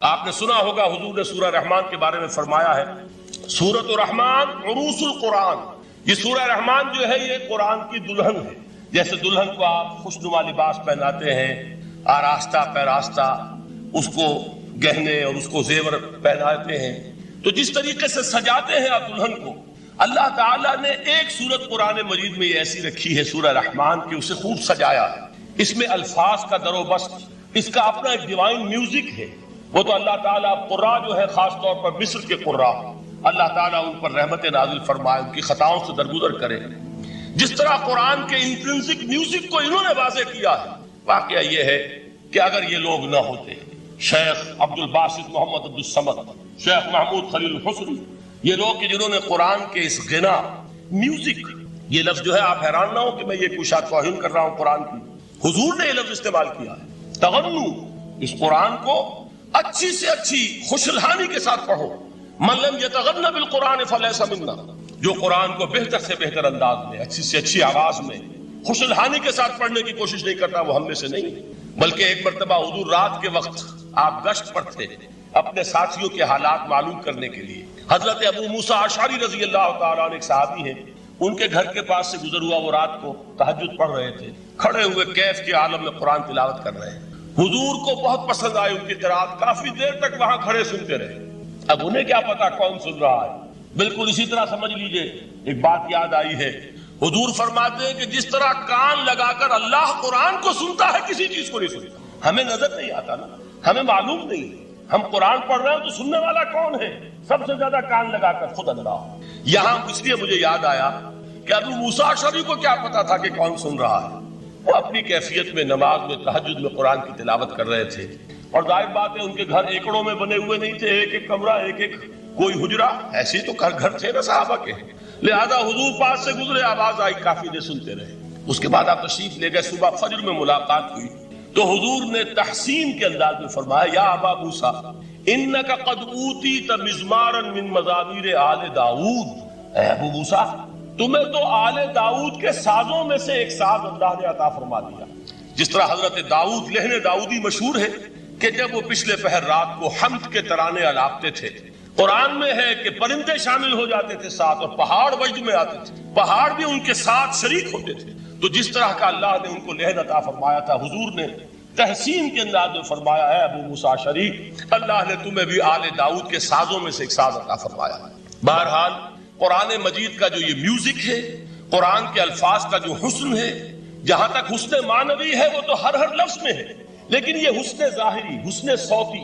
آپ نے سنا ہوگا حضور نے سورہ رحمان کے بارے میں فرمایا ہے، سورۃ الرحمان عروس القرآن۔ یہ سورہ رحمان جو ہے یہ قرآن کی دلہن ہے۔ جیسے دلہن کو آپ خوشنما لباس پہناتے ہیں، آراستہ پیراستہ اس کو گہنے اور اس کو زیور پہناتے ہیں، تو جس طریقے سے سجاتے ہیں آپ دلہن کو، اللہ تعالیٰ نے ایک سورت قرآن مجید میں یہ ایسی رکھی ہے سورہ رحمان کی، اسے خوب سجایا ہے۔ اس میں الفاظ کا در و بست، اس کا اپنا ایک ڈیوائن میوزک ہے۔ وہ تو اللہ تعالیٰ قراء جو ہے خاص طور پر مصر کے قراء، اللہ تعالیٰ ان پر رحمت نازل فرمائے، ان کی خطاؤں سے درگزر کرے۔ جس طرح قرآن کے انٹرنسک میوزک کو انہوں نے واضح کیا ہے، واقعہ یہ ہے کہ اگر یہ لوگ نہ ہوتے، شیخ عبد الباسط محمد عبد الصمد، شیخ محمود خلیل الحسنی، یہ لوگ کہ جنہوں نے قرآن کے اس غنا میوزک، یہ لفظ جو ہے آپ حیران نہ ہو کہ میں یہ کوئی شاید توہین کر رہا ہوں قرآن کی، حضور نے یہ لفظ استعمال کیا ہے، تغنو، اس قرآن کو اچھی سے اچھی خوشلحانی کے ساتھ پڑھو۔ من لم یتغن بالقرآن فلیس منا، جو قرآن کو بہتر سے بہتر انداز میں، اچھی سے اچھی آواز میں، خوشلحانی کے ساتھ پڑھنے کی کوشش نہیں کرتا، وہ ہم میں سے نہیں۔ بلکہ ایک مرتبہ حضور رات کے وقت آپ گشت پر تھے اپنے ساتھیوں کے حالات معلوم کرنے کے لیے۔ حضرت ابو موسیٰ اشعری رضی اللہ تعالیٰ عنہ ایک صحابی ہیں، ان کے گھر کے پاس سے گزر ہوا، وہ رات کو تہجد پڑھ رہے تھے، کھڑے ہوئے کیف کے عالم میں قرآن تلاوت کر رہے ہیں۔ حضور کو بہت پسند آئی ان کی قرات، کافی دیر تک وہاں کھڑے سنتے رہے۔ اب انہیں کیا پتا کون سن رہا ہے، بالکل اسی طرح سمجھ لیجئے ایک بات یاد آئی ہے، حضور فرماتے ہیں کہ جس طرح کان لگا کر اللہ قرآن کو سنتا ہے، کسی چیز کو نہیں سنتا۔ ہمیں نظر نہیں آتا نا، ہمیں معلوم نہیں، ہم قرآن پڑھ رہے ہیں تو سننے والا کون ہے؟ سب سے زیادہ کان لگا کر خود اللہ۔ یہاں اس لیے مجھے یاد آیا کہ ابو موسیٰ اشعری کو کیا پتا تھا کہ کون سن رہا ہے؟ وہ اپنی کیفیت میں نماز میں تہجد میں قرآن کی تلاوت کر رہے تھے، اور ظاہر بات ہے ان کے گھر ایکڑوں میں بنے ہوئے نہیں تھے، ایک ایک کمرہ، ایک ایک کوئی حجرہ، ایسے تو گھر تھے نا صحابہ کے، لہذا حضور پاس سے گزرے، آواز آئی، کافی دیر سنتے رہے۔ اس کے بعد آپ تشریف لے گئے، صبح فجر میں ملاقات ہوئی تو حضور نے تحسین کے انداز میں فرمایا، یا ابا موسیٰ انک قد اوتیت مزمارا من مزامیر آل داؤد، اے ابو موسیٰ تمہیں تو آل داؤد کے سازوں میں سے ایک ساز اللہ نے عطا فرما دیا۔ جس طرح حضرت داؤد، لہن داؤدی مشہور ہے کہ جب وہ پچھلے پہر رات کو حمد کے ترانے الاپتے تھے، قرآن میں ہے کہ پرندے شامل ہو جاتے تھے ساتھ، اور پہاڑ وجد میں آتے تھے، پہاڑ بھی ان کے ساتھ شریک ہوتے تھے۔ تو جس طرح کا اللہ نے ان کو لہن عطا فرمایا تھا، حضور نے تحسین کے انداز میں فرمایا ہے ابو موسیٰ اشعری، اللہ نے تمہیں بھی آل داؤد کے سازوں میں سے ایک ساز عطا فرمایا۔ بہرحال قرآن مجید کا جو یہ میوزک ہے، قرآن کے الفاظ کا جو حسن ہے، جہاں تک حسن معنوی ہے وہ تو ہر لفظ میں ہے، لیکن یہ حسن ظاہری، حسن صوتی،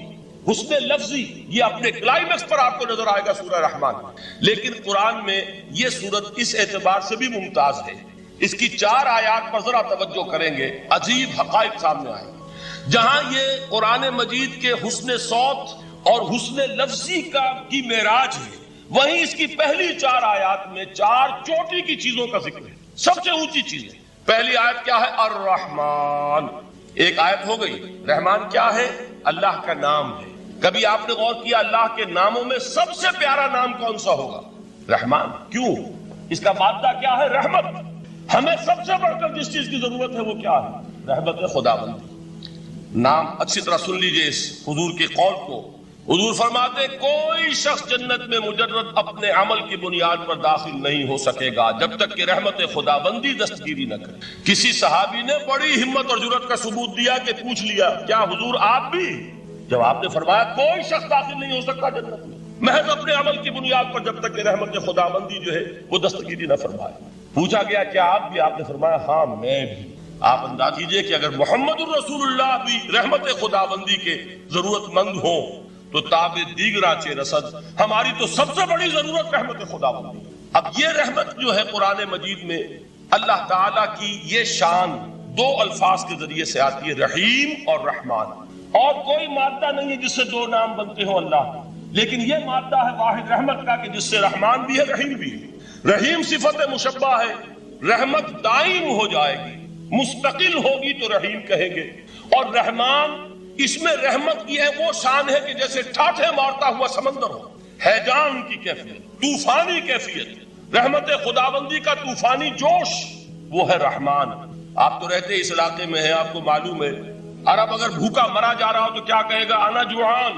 حسن لفظی، یہ اپنے کلائمیکس پر آپ کو نظر آئے گا سورہ رحمان۔ لیکن قرآن میں یہ سورت اس اعتبار سے بھی ممتاز ہے، اس کی 4 آیات پر ذرا توجہ کریں گے، عجیب حقائق سامنے آئیں گے۔ جہاں یہ قرآن مجید کے حسن صوت اور حسن لفظی کی معراج ہے، وہیں اس کی پہلی 4 آیات میں 4 چوٹی کی چیزوں کا ذکر ہے، سب سے اونچی چیز ہے۔ پہلی آیت کیا ہے؟ الرحمن، ایک آیت ہو گئی۔ رحمان کیا ہے؟ اللہ کا نام ہے۔ کبھی آپ نے غور کیا اللہ کے ناموں میں سب سے پیارا نام کون سا ہوگا؟ رحمان۔ کیوں؟ اس کا مادہ کیا ہے؟ رحمت۔ ہمیں سب سے بڑھ کر جس چیز کی ضرورت ہے وہ کیا ہے؟ رحمت خداوندی۔ نام اچھی طرح سن لیجئے اس حضور کے قول کو۔ حضور فرماتے کوئی شخص جنت میں مجرد اپنے عمل کی بنیاد پر داخل نہیں ہو سکے گا جب تک کہ رحمت خداوندی دستگیری نہ کرے۔ کسی صحابی نے بڑی ہمت اور جرأت کا ثبوت دیا کہ پوچھ لیا، کیا حضور آپ بھی؟ جب آپ نے فرمایا کوئی شخص داخل نہیں ہو سکتا جنت میں محض اپنے عمل کی بنیاد پر جب تک کہ رحمت خداوندی جو ہے وہ دستگیری نہ فرمائے۔ پوچھا گیا کیا آپ بھی؟ آپ نے فرمایا ہاں میں بھی۔ آپ انداز کیجئے کہ اگر محمد الرسول اللہ بھی رحمت خداوندی کے ضرورت مند ہوں تو تاب دیگرا چے رسد، ہماری تو سب سے بڑی ضرورت رحمت خداوندی۔ اب یہ رحمت جو ہے قرآن مجید میں اللہ تعالیٰ کی یہ شان 2 الفاظ کے ذریعے سے آتی ہے، رحیم اور رحمان۔ اور کوئی مادہ نہیں ہے جس سے 2 نام بنتے ہوں اللہ، لیکن یہ مادہ ہے واحد رحمت کا کہ جس سے رحمان بھی ہے رحیم بھی ہے۔ رحیم صفت مشبہ ہے، رحمت دائم ہو جائے گی، مستقل ہوگی تو رحیم کہیں گے، اور رحمان اس میں رحمت کی ہے وہ شان ہے کہ جیسے ٹھاٹھے مارتا ہوا سمندر ہو، ہیجان کی کیفیت، طوفانی کیفیت، رحمت خداوندی کا طوفانی جوش، وہ ہے رحمان۔ آپ تو رہتے اس علاقے میں ہیں، آپ کو معلوم ہے عرب اگر بھوکا مرا جا رہا ہو تو کیا کہے گا؟ انا جوعان،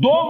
2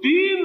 3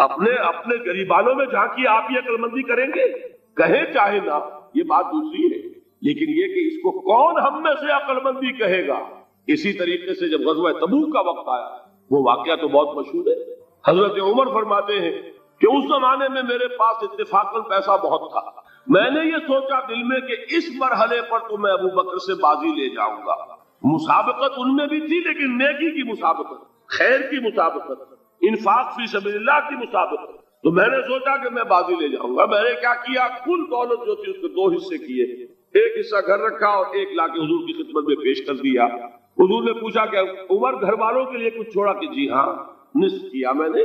اپنے غریبانوں میں جھانکی آپ یہ عقلمندی کریں گے؟ کہیں چاہے نہ، یہ بات دوسری ہے، لیکن یہ کہ اس کو کون ہم میں سے عقلمندی کہے گا؟ اسی طریقے سے جب غزوہ تبوک کا وقت آیا، وہ واقعہ تو بہت مشہور ہے۔ حضرت عمر فرماتے ہیں کہ اس زمانے میں میرے پاس اتفاقاً پیسہ بہت تھا، میں نے یہ سوچا دل میں کہ اس مرحلے پر تو میں ابو بکر سے بازی لے جاؤں گا۔ مسابقت ان میں بھی تھی، لیکن نیکی کی مسابقت، خیر کی مسابقت، انفاق فی سبیل اللہ کی مسابقت۔ تو میں نے سوچا کہ میں بازی لے جاؤں گا۔ میں نے کیا کیا، کل دولت جو تھی اس کے 2 حصے کیے، ایک حصہ گھر رکھا اور ایک لا کے حضور کی خدمت میں پیش کر دیا۔ حضور نے پوچھا کہ عمر گھر والوں کے لیے کچھ چھوڑا؟ کہ جی ہاں، نصف کیا میں نے،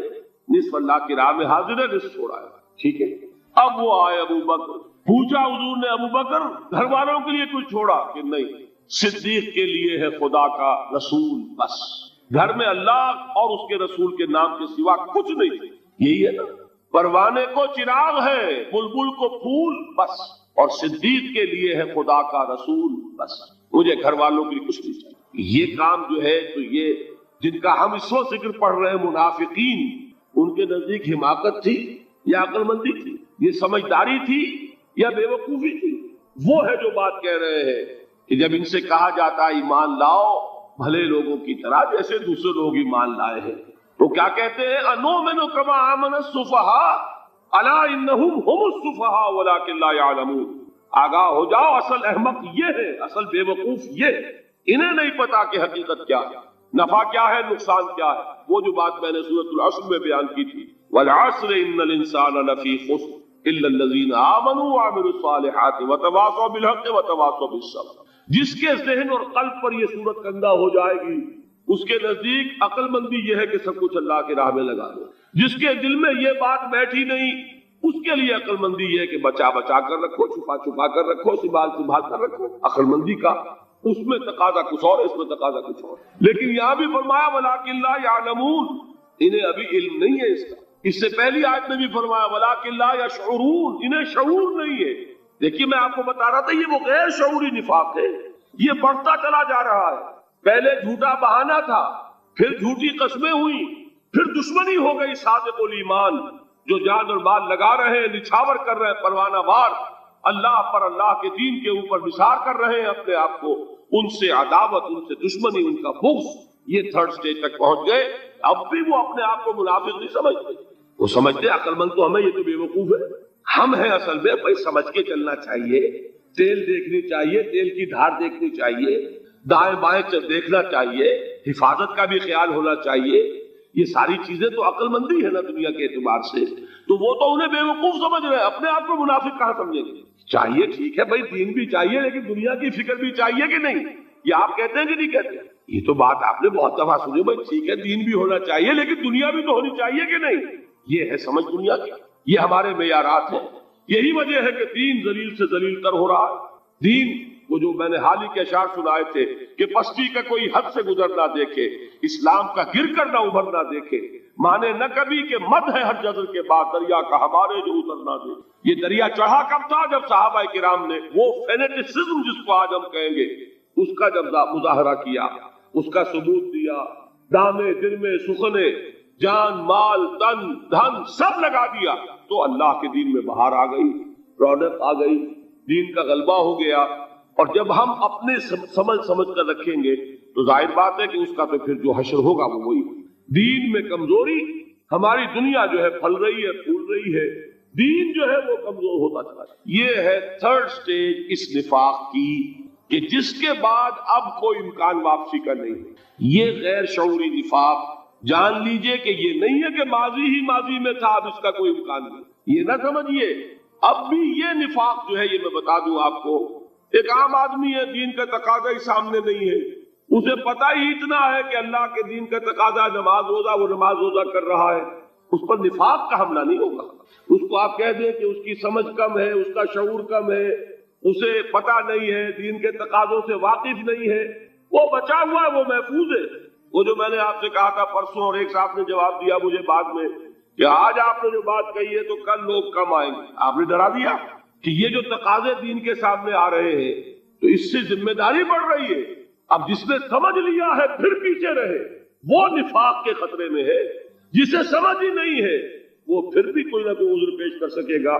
نصف اللہ کی راہ میں حاضر ہے، نصف چھوڑا ہے، ٹھیک ہے۔ اب وہ آئے ابو بکر، پوچھا حضور نے ابو بکر گھر والوں کے لیے کچھ چھوڑا؟ کہ نہیں، صدیق کے لیے ہے خدا کا رسول، بس گھر میں اللہ اور اس کے رسول کے نام کے سوا کچھ نہیں تھے۔ یہی ہے نا، پروانے کو چراغ ہے، بلبل کو پھول، بس، اور صدیق کے لیے ہے خدا کا رسول، بس، مجھے گھر والوں کے لیے کچھ نہیں چاہیے۔ یہ کام جو ہے، تو یہ جن کا ہم اس وقت ذکر پڑھ رہے ہیں منافقین، ان کے نزدیک حماقت تھی یا عقل مندی تھی؟ یہ سمجھداری تھی یا بے وقوفی تھی؟ وہ ہے جو بات کہہ رہے ہیں کہ جب ان سے کہا جاتا ہے ایمان لاؤ بھلے لوگوں کی طرح جیسے دوسرے لوگ ایمان لائے ہیں، تو کیا کہتے ہیں؟ انؤمن کما آمن السفہاء الا انہم ہم السفہاء ولکن لا یعلمون۔ آگاہ ہو جاؤ، اصل احمق یہ ہے، اصل بے وقوف یہ ہے، انہیں نہیں پتا کہ حقیقت کیا ہے، نفع کیا ہے، نقصان کیا ہے۔ وہ جو بات میں نے سورۃ العصر میں بیان کی تھی، والعصر ان الانسان لفی خسر الا الذین آمنوا وعملوا الصالحات وتواصوا بالحق وتواصوا بالصبر۔ جس کے ذہن اور قلب پر یہ صورت کندہ ہو جائے گی، اس کے نزدیک عقل مندی یہ ہے کہ سب کچھ اللہ کی راہ میں لگا دو۔ جس کے دل میں یہ بات بیٹھی نہیں، اس کے لیے عقل مندی یہ ہے کہ بچا بچا کر رکھو، چھپا چھپا کر رکھو، سنبھال سنبھال کر رکھو۔ عقل مندی کا اس میں تقاضا کچھ اور، اس میں تقاضا کچھ اور۔ لیکن یہاں بھی فرمایا وَلَٰكِن لَا يَعْلَمُونَ، انہیں ابھی علم نہیں ہے اس کا۔ اس سے پہلی آیت میں بھی فرمایا وَلَٰكِن لَا يَشْعُرُونَ، انہیں شعور نہیں ہے۔ دیکھیے میں آپ کو بتا رہا تھا، یہ وہ غیر شعوری نفاق ہے، یہ بڑھتا چلا جا رہا ہے۔ پہلے جھوٹا بہانہ تھا، پھر جھوٹی قسمیں ہوئی، پھر دشمنی ہو گئی صادق الایمان، جو جان اور مال لگا رہے ہیں، نچھاور کر رہے ہیں پروانہ وار، اللہ پر، اللہ کے دین کے اوپر نثار کر رہے ہیں اپنے آپ کو، ان سے عداوت، ان سے دشمنی، ان کا بغض، یہ 3rd سٹیج تک پہنچ گئے۔ اب بھی وہ اپنے آپ کو منافق نہیں سمجھتے، وہ سمجھتے عقل مند تو ہمیں، یہ تو بے وقوف ہے ہم ہیں۔ اصل میں بھائی سمجھ کے چلنا چاہیے، تیل دیکھنی چاہیے، تیل کی دھار دیکھنی چاہیے، دائیں بائیں دیکھنا چاہیے، حفاظت کا بھی خیال ہونا چاہیے۔ یہ ساری چیزیں تو عقل مندی ہے نا دنیا کے اعتبار سے، تو وہ تو انہیں بے وقوف سمجھ رہے ہیں، اپنے آپ کو منافق کہاں سمجھیں گے؟ چاہیے، ٹھیک ہے بھائی، دین بھی چاہیے، لیکن دنیا کی فکر بھی چاہیے کہ نہیں؟ یہ آپ کہتے ہیں کہ نہیں کہتے؟ یہ تو بات آپ نے بہت دفعہ سنی، بھائی ٹھیک ہے دین بھی ہونا چاہیے، لیکن دنیا بھی تو ہونی چاہیے کہ نہیں؟ یہ ہے سمجھ دنیا کی، یہ ہمارے معیارات ہیں۔ یہی وجہ ہے کہ دین ذلیل سے ذلیل تر ہو رہا ہے۔ دین وہ جو میں نے حال ہی کے اشعار سنائے تھے کہ پستی کا کوئی حد سے گزر نہ دیکھے، اسلام کا گر کر نہ ابھر نہ دیکھے، مانے نہ کبھی کہ مد ہے ہر جزر کے بعد دریا کا ہمارے جو اتر نہ دے۔ یہ دریا چڑھا کب تھا؟ جب صحابہ کرام نے وہ فینیٹسزم جس کو آج ہم کہیں گے، اس کا جب مظاہرہ کیا، اس کا ثبوت دیا، دامے دل میں سخنے، جان مال تن دھن سب لگا دیا، تو اللہ کے دین میں بہار آ گئی، رونق آ گئی، دین کا غلبہ ہو گیا۔ اور جب ہم اپنے سمجھ کر رکھیں گے تو ظاہر بات ہے کہ اس کا تو پھر جو حشر ہوگا وہ وہی۔ دین میں کمزوری، ہماری دنیا جو ہے پھل رہی ہے، پھول رہی ہے، دین جو ہے وہ کمزور ہوتا چلا جائے۔ یہ ہے 3rd سٹیج اس نفاق کی، کہ جس کے بعد اب کوئی امکان واپسی کا نہیں ہے۔ یہ غیر شعوری نفاق، جان لیجئے کہ یہ نہیں ہے کہ ماضی ہی ماضی میں تھا، اب اس کا کوئی امکان نہیں، یہ نہ سمجھیے۔ اب بھی یہ نفاق جو ہے، یہ میں بتا دوں آپ کو، ایک عام آدمی ہے، دین کا تقاضا ہی سامنے نہیں ہے، اسے پتہ ہی اتنا ہے کہ اللہ کے دین کا تقاضا نماز روزہ، وہ نماز روزہ کر رہا ہے، اس پر نفاق کا حملہ نہیں ہوگا۔ اس کو آپ کہہ دیں کہ اس کی سمجھ کم ہے، اس کا شعور کم ہے، اسے پتہ نہیں ہے، دین کے تقاضوں سے واقف نہیں ہے، وہ بچا ہوا ہے، وہ محفوظ ہے۔ وہ جو میں نے آپ سے کہا تھا پرسوں، اور ایک صاحب نے جواب دیا مجھے بعد میں کہ آج آپ نے جو بات کہی ہے تو کل لوگ کم آئیں گے، آپ نے ڈرا دیا کہ یہ جو تقاضے دین کے سامنے آ رہے ہیں تو اس سے ذمہ داری بڑھ رہی ہے۔ اب جس نے سمجھ لیا ہے پھر پیچھے رہے، وہ نفاق کے خطرے میں ہے۔ جسے سمجھ ہی نہیں ہے پھر بھی کوئی نہ کوئی عذر پیش کر سکے گا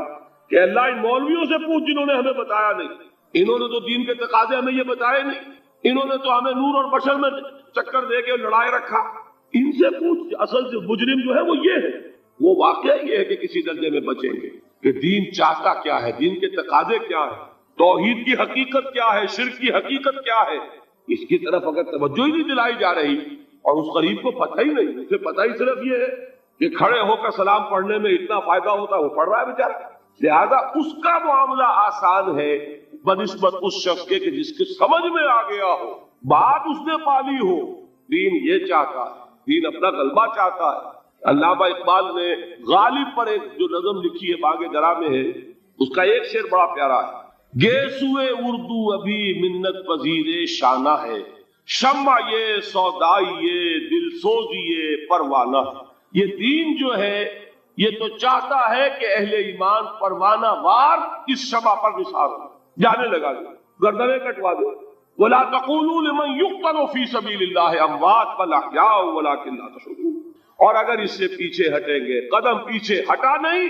کہ اللہ ان مولویوں سے پوچھ جنہوں نے ہمیں بتایا نہیں، انہوں نے تو دین کے تقاضے ہمیں یہ بتائے نہیں، انہوں نے تو ہمیں نور اور بشر میں چکر دے کے لڑائے رکھا، ان سے پوچھ۔ اصل سے مجرم جو ہے وہ یہ ہے، وہ واقعہ یہ ہے کہ کسی درجے میں بچیں گے کہ دین چاہتا کیا ہے، دین کے تقاضے کیا ہے، توحید کی حقیقت کیا ہے، شرک کی حقیقت کیا ہے، اس کی طرف اگر توجہ ہی نہیں دلائی جا رہی اور اس غریب کو پتہ ہی نہیں، اسے پتہ ہی صرف یہ ہے کہ کھڑے ہو کر سلام پڑھنے میں اتنا فائدہ ہوتا ہے، وہ پڑھ رہا ہے بیچارہ، لہذا اس کا معاملہ آسان ہے بنسبت اس شخص کے کہ جس کے سمجھ میں آ گیا ہو، بات اس نے پالی ہو، دین یہ چاہتا ہے، دین اپنا غلبہ چاہتا ہے۔ علامہ اقبال نے غالب پر ایک جو نظم لکھی ہے باغ درا میں ہے، اس کا ایک شعر بڑا پیارا ہے، گیسوئے اردو ابھی منت پذیر شانہ ہے، شمع یہ سودائی یہ دل سوزی یہ پروانہ ہے۔ یہ دین جو ہے یہ تو چاہتا ہے کہ اہل ایمان پروانہ وار اس شمع پر نثار ہو، جانے لگا دے، گردنیں کٹوا دے۔ وَلَا تَقُولُوا لِمَنْ يُقْتَلُ فِي سَبِيلِ اللَّهِ أَمْوَاتٌ بَلْ أَحْيَاءٌ وَلَكِنْ لَا تَشْعُرُونَ۔ اور اگر اس سے پیچھے ہٹیں گے، قدم پیچھے ہٹا نہیں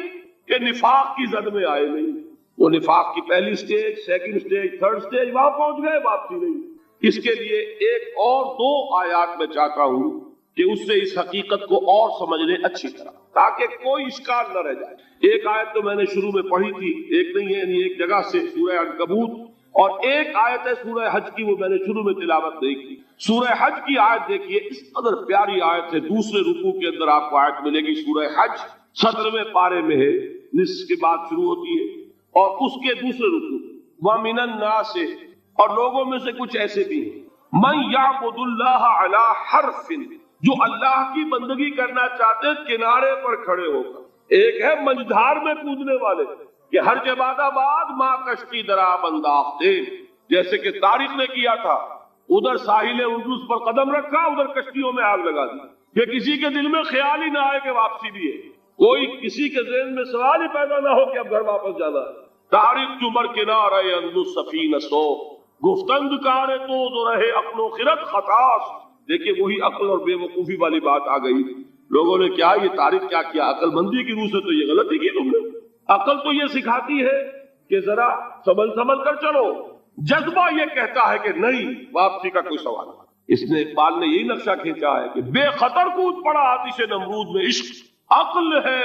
کہ نفاق کی زد میں آئے نہیں، وہ نفاق کی پہلی stage, second stage, third stage, وہاں پہنچ گئے، واپسی نہیں۔ اس کے لیے ایک اور دو آیات میں چاہتا ہوں کہ اس سے اس حقیقت کو اور سمجھ لیں اچھی طرح تاکہ کوئی اشکال نہ رہ جائے۔ ایک آیت تو میں نے شروع میں پڑھی تھی، ایک نہیں ہے یعنی ایک جگہ سے سورہ عنکبوت، اور ایک آیت ہے سورہ حج کی، وہ میں نے شروع میں تلاوت نہیں کی۔ سورہ حج کی آیت دیکھیے، اس قدر پیاری آیت ہے، دوسرے رکوع کے اندر آپ کو آیت ملے گی، سورہ حج 17ویں پارے میں ہے، نصف کے بعد شروع ہوتی ہے، اور اس کے دوسرے رکوع وَمِنَ النَّاسِ، اور لوگوں میں سے کچھ ایسے بھی ہیں، مَن يَعْبُدُ اللَّهَ عَلَى حَرْفٍ، جو اللہ کی بندگی کرنا چاہتے کنارے پر کھڑے ہو کر۔ ایک ہے منجھار میں کودنے والے کہ ہر جباد آباد ماں کشتی درا بنداختے، جیسے کہ طارق نے کیا تھا، ادھر ساحل اندلس پر قدم رکھا، ادھر کشتیوں میں آگ لگا دی، کہ کسی کے دل میں خیال ہی نہ آئے کہ واپسی بھی ہے، کوئی کسی کے ذہن میں سوال ہی پیدا نہ ہو کہ اب گھر واپس جانا ہے۔ طارق چمر کنارے اندلس سفینہ سو، گفتند کارے تو رہے عقل و خرد خطاس۔ دیکھیے وہی عقل اور بے وقوفی والی بات آ گئی، لوگوں نے کیا یہ طارق کیا کیا، عقل مندی کی روح سے تو یہ غلطی کی تم نے۔ عقل تو یہ سکھاتی ہے کہ ذرا سنبھل کر چلو، جذبہ یہ کہتا ہے کہ نہیں، واپسی کا کوئی سوال نہیں۔ اس نے اقبال نے یہی نقشہ کھینچا ہے کہ بے خطر کود پڑا آتش نمرود میں عشق، عقل ہے